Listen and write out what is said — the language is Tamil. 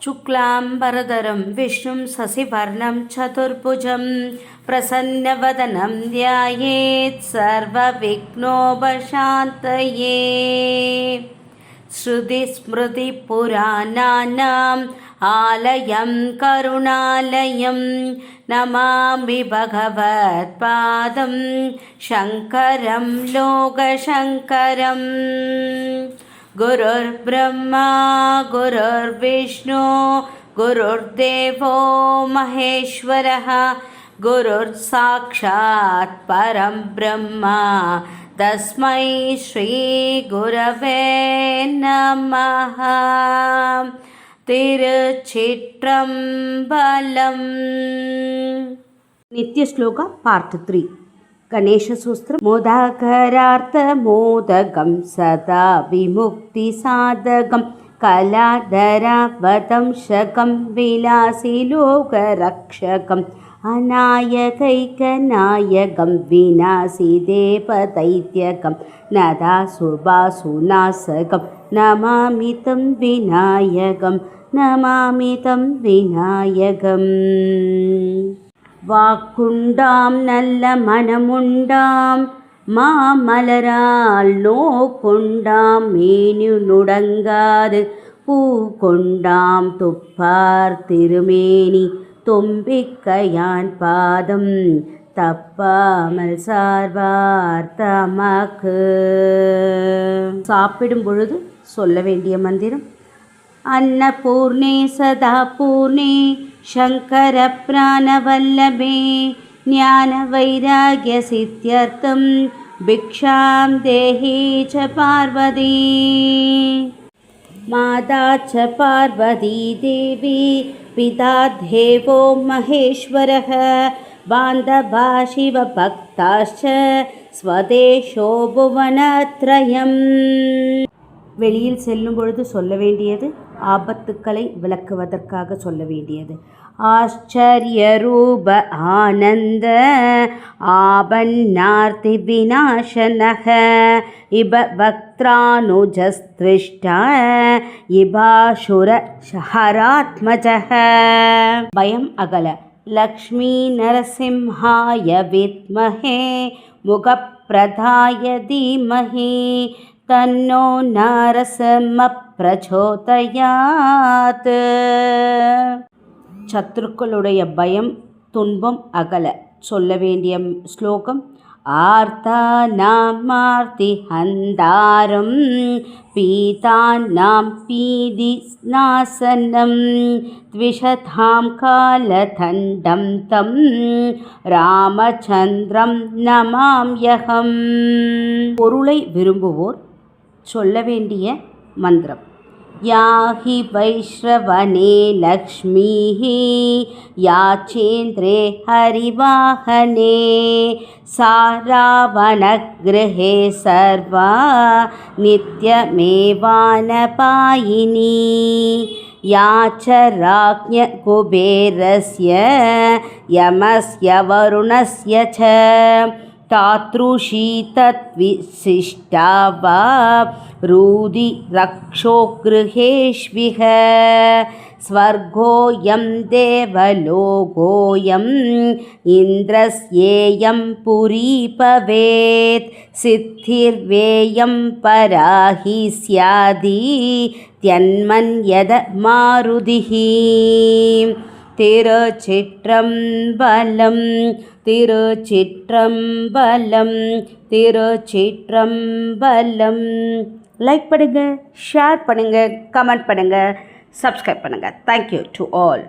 शुक्लाम्बरधरं विष्णुं शशिवर्णं चतुर्भुजं प्रसन्नवदनं ध्यायेत् सर्वविघ्नोपशान्तये। श्रुतिस्मृतिपुराणानाम् आलयं करुणालयं नमामि भगवत्पादं शङ्करं लोकशङ्करम्। गुरुर्ब्रह्मा गुरुर्विष्णु गुरुर्देवो महेश्वरः गुरुर्साक्षात् परं ब्रह्म तस्मै श्रीगुरवे नमः। तिरुचित्रम्बलम्। नित्य श्लोक पार्ट 3 गणेशसूत्रम्। मोदाकरार्थमोदकं सदा विमुक्तिसाधकं कलाधरावतंशकं विलासिलोकरक्षकम् अनायकैकनायकं विनाशिदेवदैत्यकं नदासुरभासुनाशकं नमामि तं विनायकं नमामि तं विनायकम्। வாக்குண்டாம் நல்ல மனமுண்டாம் மாமலரால் நோக்குண்டாம் மேனு நுடங்காது பூக்கொண்டாம் துப்பார் திருமேனி தும்பிக்கையான் பாதம் தப்பாமல் சார்வார் தமக்கு. சாப்பிடும் பொழுது சொல்ல வேண்டிய மந்திரம்: अन्नपूर्णे सदा पूर्णे शंकर प्राणवल्लभे ज्ञानवैराग्यसिद्ध्यर्थं भिक्षां देहि च पार्वती। माता च पार्वती देवी पिता देवो महेश्वरः बान्धवा शिवभक्ताश्च स्वदेशो भुवनत्रयम्। வெளியில் செல்லும் பொழுது சொல்ல வேண்டியது, ஆபத்துக்களை விளக்குவதற்காக சொல்ல வேண்டியது: ஆச்சரிய ரூப ஆனந்த ஆபன்னார்த்தி விநாசனக இப வக்த்ரானுஜஸ்த்விஷ்ட இபாசுர ஹராத்மஜக. பயம் அகல. லக்ஷ்மீ நரசிம்ஹாய வித்மஹே முகப்பிரதாய தீமஹி தன்னோ நரசிம்ம பிரச்சோதயாத். சத்துருக்களுடைய பயம் துன்பம் அகல. சொல்ல வேண்டிய ஸ்லோகம்: ஆர்த்தானாமார்த்தி ஹந்தாரம் பீதானாம் பீதி நாசனம் த்விஷதாம் காலதண்டம் தம் ராமச்சந்திரம் நமாம்யகம். பொருளை விரும்புவோர் சொல்ல வேண்டிய மந்திரம்: யாஹி வைஷ்ரவனே லக்ஷ்மீஹ யாச்சேந்திரே ஹரிவாஹனே சாராவணக்ருஹே சர்வா நித்யமேவானபாயினி யாச்ச ராஜ்ஞ குபேரஸ்ய யமஸ்ய வருணஸ்ய ச தாத்ருஷி தத்விசிஷ்டா வா ரூதி ரக்ஷோக்ருஹேஷ்விஹ ஸ்வர்கோயம் தேவலோகோயம் இந்திரஸ்யேயம் புரி பவேத் சித்திர்வேயம் பராஹி ஸ்யாதி த்யன்மன்யத மாருதிஹி. திருச்சிற்றம்பலம் திருச்சிற்றம்பலம் திருச்சிற்றம்பலம். லைக் பண்ணுங்க, ஷேர் பண்ணுங்க, கமெண்ட் பண்ணுங்க, சப்ஸ்கிரைப் பண்ணுங்க. Thank you to all.